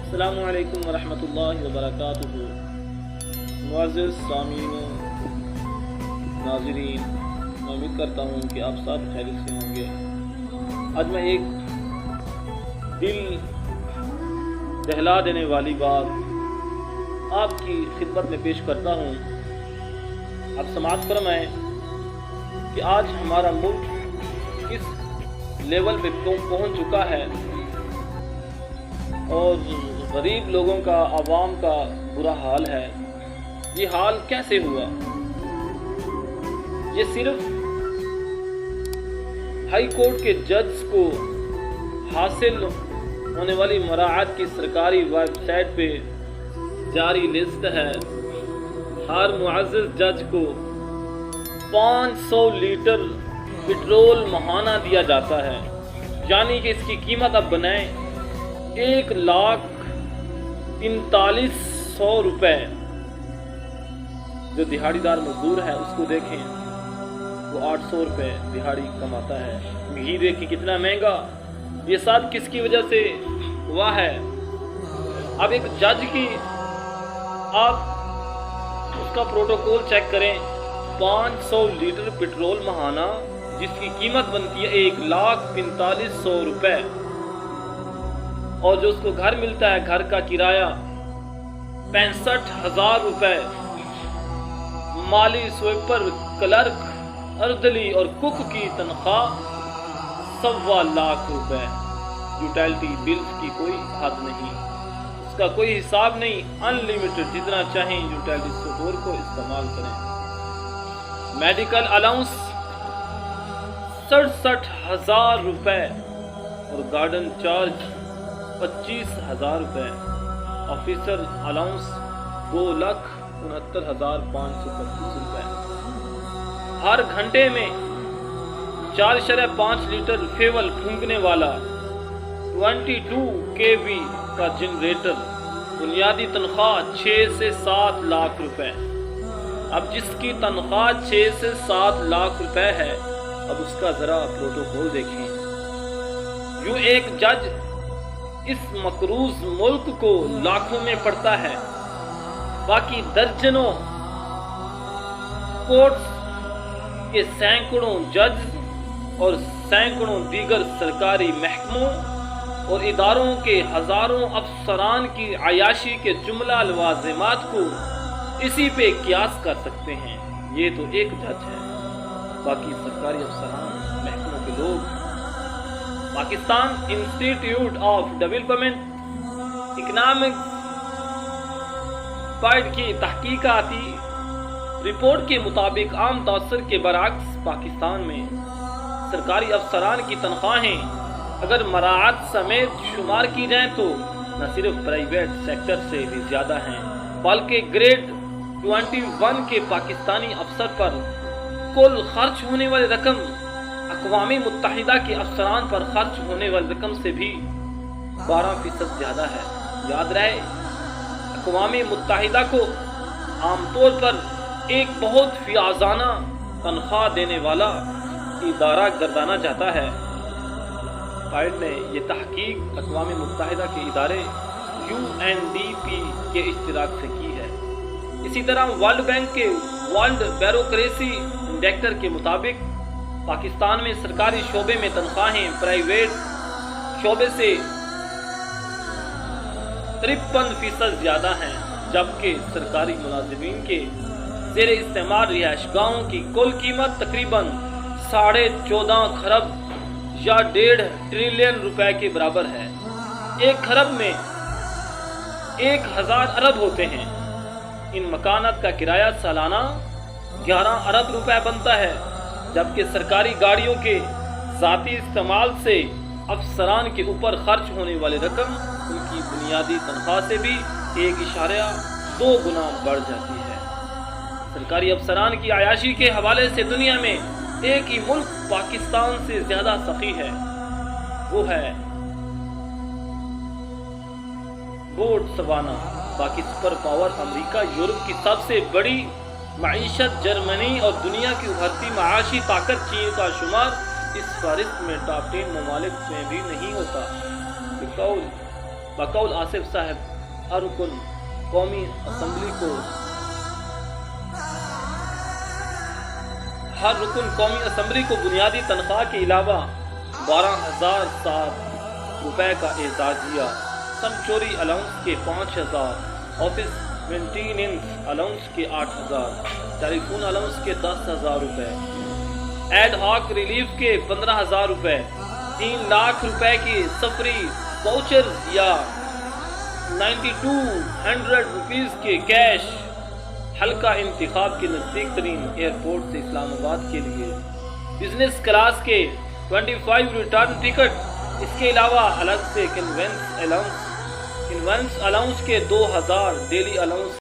السلام علیکم ورحمۃ اللہ وبرکاتہ۔ معزز سامعین ناظرین، میں امید کرتا ہوں کہ آپ سب خیریت سے ہوں گے۔ آج میں ایک دل دہلا دینے والی بات آپ کی خدمت میں پیش کرتا ہوں۔ آپ سماعت فرمائیں کہ آج ہمارا ملک کس لیول پہ پہنچ چکا ہے اور غریب لوگوں کا، عوام کا برا حال ہے۔ یہ حال کیسے ہوا؟ یہ صرف ہائی کورٹ کے جج کو حاصل ہونے والی مراعات کی سرکاری ویب سائٹ پہ جاری لسٹ ہے۔ ہر معزز جج کو 500 لیٹر پٹرول ماہانہ دیا جاتا ہے، یعنی کہ اس کی قیمت اب بنائیں 1,43,100 روپے۔ جو دہاڑی دار مزدور ہے اس کو دیکھیں، وہ 800 روپے دہاڑی کماتا ہے۔ گھی دیکھیں کتنا مہنگا۔ یہ سب کس کی وجہ سے ہوا ہے؟ اب ایک جج کی آپ اس کا پروٹوکول چیک کریں۔ 500 لیٹر پٹرول ماہانہ جس کی قیمت بنتی ہے 1,45,100 روپے، اور جو اس کو گھر ملتا ہے، گھر کا کرایہ 65,000 روپے، مالی سویپر، کلرک، اردلی اور کک کی تنخواہ 1.25 لاکھ روپے۔ یوٹیلٹی بلز کی کوئی حد نہیں، اس کا کوئی حساب نہیں، ان لمیٹڈ، جتنا چاہیں یوٹیلٹی سٹور کو استعمال کریں۔ میڈیکل الاؤنس 67,000 روپے اور گارڈن چارج 25,000 روپے۔ آفیسر الاؤنس 2,69,525 روپے۔ ہر گھنٹے میں 4.5 لیٹر فیول پھونکنے والا 22 kV کا جنریٹر، بنیادی تنخواہ 6 سے 7 لاکھ روپے۔ اب جس کی تنخواہ 6 سے 7 لاکھ روپے ہے، اب اس کا ذرا پروٹوکول دیکھیں۔ یوں ایک جج اس مقروض ملک کو لاکھوں میں پڑتا ہے، باقی درجنوں کورٹس کے سینکڑوں جج اور سینکڑوں دیگر سرکاری محکموں اور اداروں کے ہزاروں افسران کی عیاشی کے جملہ لوازمات کو اسی پہ قیاس کر سکتے ہیں۔ یہ تو ایک جج ہے، باقی سرکاری افسران، محکموں کے لوگ۔ Pakistan institute of development economics کی تحقیقاتی رپورٹ کے مطابق عام توسط کے برعکس پاکستان میں سرکاری افسران کی تنخواہیں اگر مراعات سمیت شمار کی جائیں تو نہ صرف پرائیویٹ سیکٹر سے بھی زیادہ ہیں، بلکہ گریڈ 21 کے پاکستانی افسر پر کل خرچ ہونے والی رقم اقوام متحدہ کے افسران پر خرچ ہونے والی رقم سے بھی 12% زیادہ ہے۔ یاد رہے، اقوام متحدہ کو عام طور پر ایک بہت فیاضانہ تنخواہ دینے والا ادارہ گردانا جاتا ہے۔ فائل نے یہ تحقیق اقوام متحدہ کے ادارے UNDP کے اشتراک سے کی ہے۔ اسی طرح ورلڈ بینک کے ورلڈ بیوروکریسی انڈیکٹر کے مطابق پاکستان میں سرکاری شعبے میں تنخواہیں پرائیویٹ شعبے سے 53% زیادہ ہیں، جبکہ سرکاری ملازمین کے زیر استعمال رہائش گاہوں کی کل قیمت تقریباً 14.5 کھرب یا 1.5 ٹریلین روپے کے برابر ہے۔ 1 کھرب میں 1000 ارب ہوتے ہیں۔ ان مکانات کا کرایہ سالانہ 11 ارب روپے بنتا ہے، جبکہ سرکاری گاڑیوں کے ذاتی استعمال سے افسران کے اوپر خرچ ہونے والی رقم ان کی بنیادی تنخواہ سے بھی 1.2 گنا بڑھ جاتی ہے۔ سرکاری افسران کی عیاشی کے حوالے سے دنیا میں ایک ہی ملک پاکستان سے زیادہ سخی ہے، وہ ہے بوٹسوانا۔ باقی سپر پاور امریکہ، یورپ کی سب سے بڑی معیشت جرمنی اور دنیا کی ابھرتی معاشی طاقت چین کا شمار اس فہرست میں ٹاپ 10 ممالک میں بھی نہیں ہوتا۔ بقول بقول آصف صاحب ہر رکن قومی اسمبلی کو بنیادی تنخواہ کے علاوہ 12,007 روپے کا اعزازیہ، سمچوری الاؤنس کے 5,000، آفس مینٹیننس الاؤنس کے 8,000، ٹیلیفون الاؤنس کے 10,000 روپے، ایڈ ہاک ریلیف کے 15,000 روپے، 3 لاکھ روپے کی سفری واؤچرز یا 9200 روپیز کے کیش، حلقہ انتخاب کے نزدیک ترین ایئرپورٹ سے اسلام آباد کے لیے، بزنس کلاس کے 25 ریٹرن ٹکٹ، اس کے علاوہ الگ سے کنوینس الاؤنس کے 2,000، ڈیلی الاؤنس